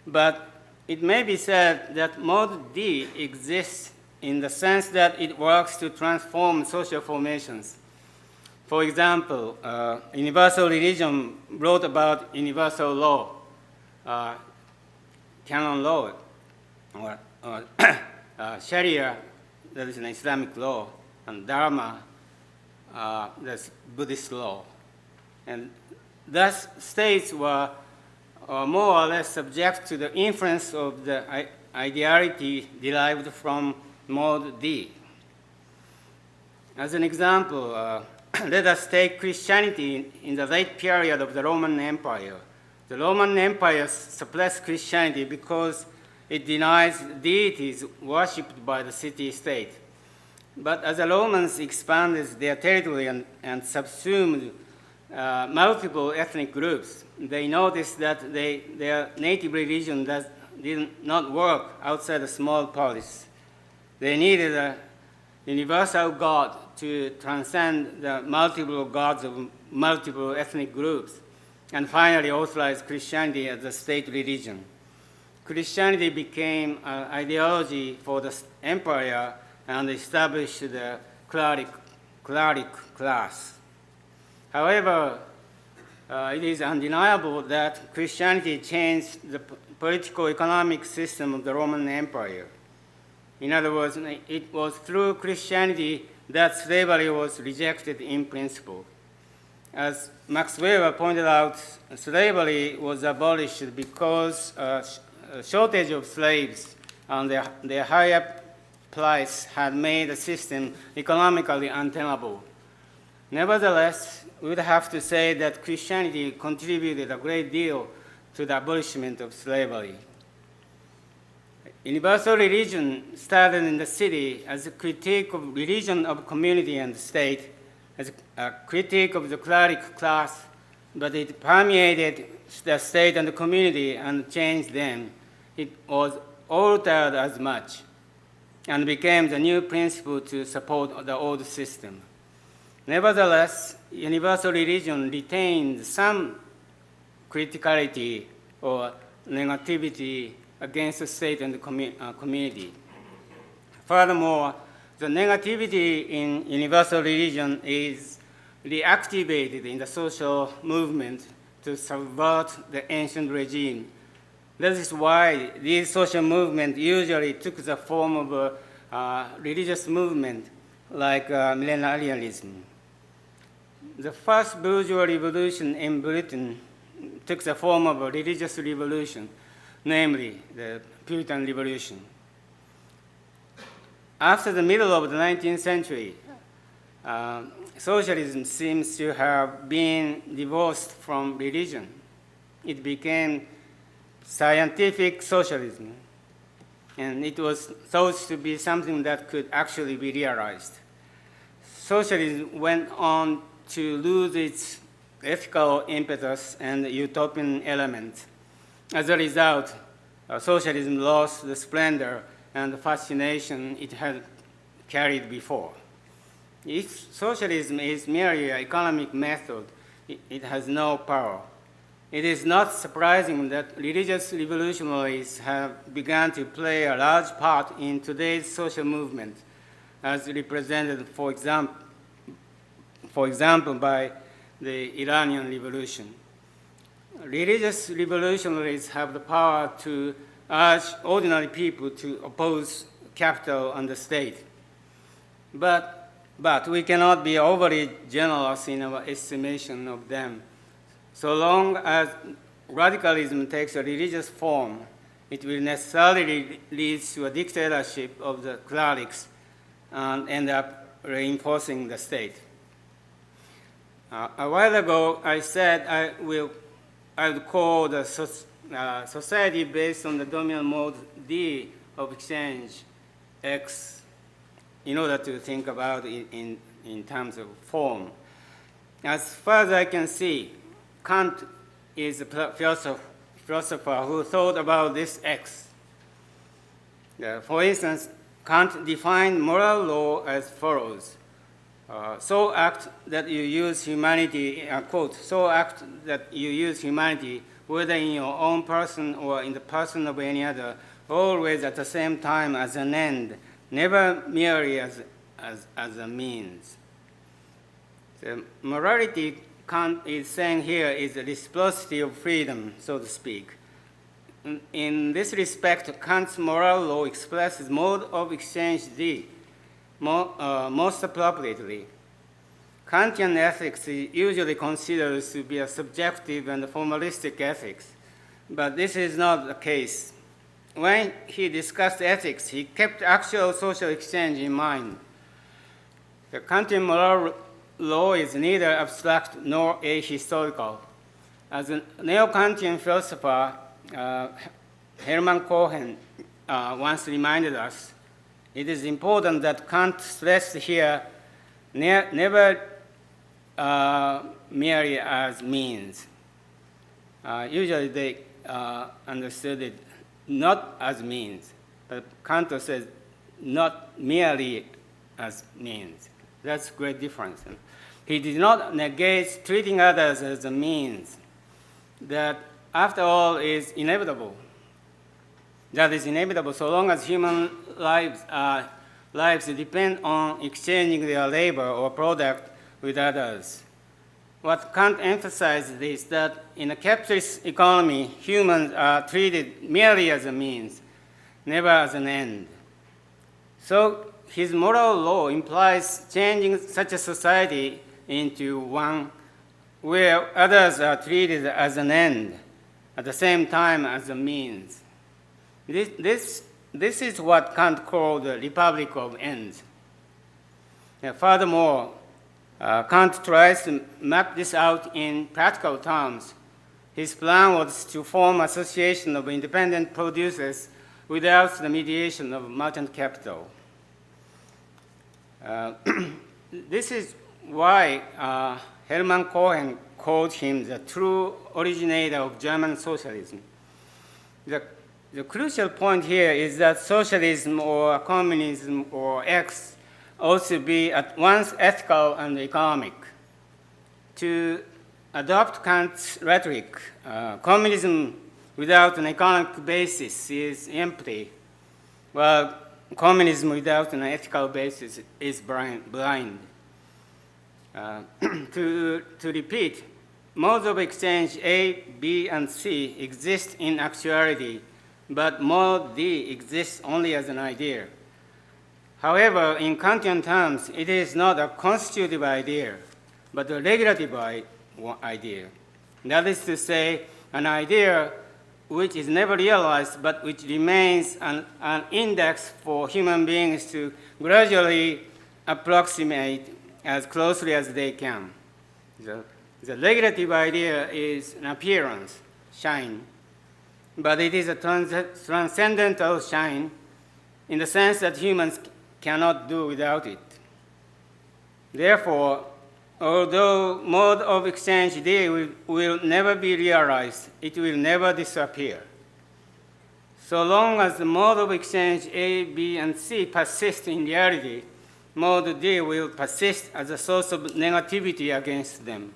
But it may be said that mode D exists in the sense that it works to transform social formations. For example, universal religion brought about universal law, canon law, or Sharia, that is an Islamic law, and Dharma, that's Buddhist law. And thus, states were more or less subject to the influence of the ideality derived from mode D. As an example, let us take Christianity in the late period of the Roman Empire. The Roman Empire suppressed Christianity because it denies deities worshipped by the city-state. But as the Romans expanded their territory and subsumed multiple ethnic groups, they noticed that their native religion did not work outside a small polis. They needed a universal God to transcend the multiple gods of multiple ethnic groups, and finally authorized Christianity as a state religion. Christianity became an ideology for the empire and established the cleric class. However, it is undeniable that Christianity changed the political economic system of the Roman Empire. In other words, it was through Christianity that slavery was rejected in principle. As Max Weber pointed out, slavery was abolished because a shortage of slaves and their higher price had made the system economically untenable. Nevertheless, we would have to say that Christianity contributed a great deal to the abolishment of slavery. Universal religion started in the city as a critique of religion of community and state, as a critique of the cleric class, but it permeated the state and the community and changed them. It was altered as much and became the new principle to support the old system. Nevertheless, universal religion retained some criticality or negativity against the state and the community. Furthermore, the negativity in universal religion is reactivated in the social movement to subvert the ancient regime. That is why these social movements usually took the form of a religious movement like millenarianism. The first bourgeois revolution in Britain took the form of a religious revolution, namely the Puritan Revolution. After the middle of the 19th century, socialism seems to have been divorced from religion. It became scientific socialism, and it was thought to be something that could actually be realized. Socialism went on to lose its ethical impetus and utopian element. As a result, socialism lost the splendor and the fascination it had carried before. If socialism is merely an economic method, it has no power. It is not surprising that religious revolutionaries have begun to play a large part in today's social movement, as represented, for example, by the Iranian Revolution. Religious revolutionaries have the power to urge ordinary people to oppose capital and the state. But we cannot be overly generous in our estimation of them. So long as radicalism takes a religious form, it will necessarily lead to a dictatorship of the clerics and end up reinforcing the state. A while ago, I said I would call the society based on the dominant mode D of exchange X in order to think about it in terms of form. As far as I can see, Kant is a philosopher who thought about this X. For instance, Kant defined moral law as follows. So act that you use humanity, quote, so act that you use humanity whether in your own person or in the person of any other, always at the same time as an end, never merely as a means. The morality Kant is saying here is the reciprocity of freedom, so to speak. In this respect, Kant's moral law expresses mode of exchange D most appropriately. Kantian ethics is usually considered to be a subjective and formalistic ethics, but this is not the case. When he discussed ethics, he kept actual social exchange in mind. The Kantian moral law is neither abstract nor ahistorical. As a neo-Kantian philosopher, Hermann Cohen once reminded us, it is important that Kant stressed here never merely as means. Usually they understood it not as means, but Kant says not merely as means. That's a great difference. He did not negate treating others as a means that, after all, is inevitable. That is inevitable so long as human lives depend on exchanging their labor or product with others. What Kant emphasized is that in a capitalist economy, humans are treated merely as a means, never as an end. So his moral law implies changing such a society into one where others are treated as an end at the same time as a means. This is what Kant called the Republic of Ends. Furthermore, Kant tries to map this out in practical terms. His plan was to form an association of independent producers without the mediation of merchant capital. This is why Hermann Cohen called him the true originator of German socialism. The crucial point here is that socialism or communism or X ought to be at once ethical and economic. To adopt Kant's rhetoric, communism without an economic basis is empty, while communism without an ethical basis is blind. To repeat, modes of exchange A, B, and C exist in actuality, but mode D exists only as an idea. However, in Kantian terms, it is not a constitutive idea, but a regulative idea. That is to say, an idea which is never realized, but which remains an index for human beings to gradually approximate as closely as they can. The regulative idea is an appearance, shine, but it is a transcendental shine in the sense that humans cannot do without it. Therefore, although mode of exchange D will never be realized, it will never disappear. So long as the mode of exchange A, B, and C persist in reality, mode D will persist as a source of negativity against them.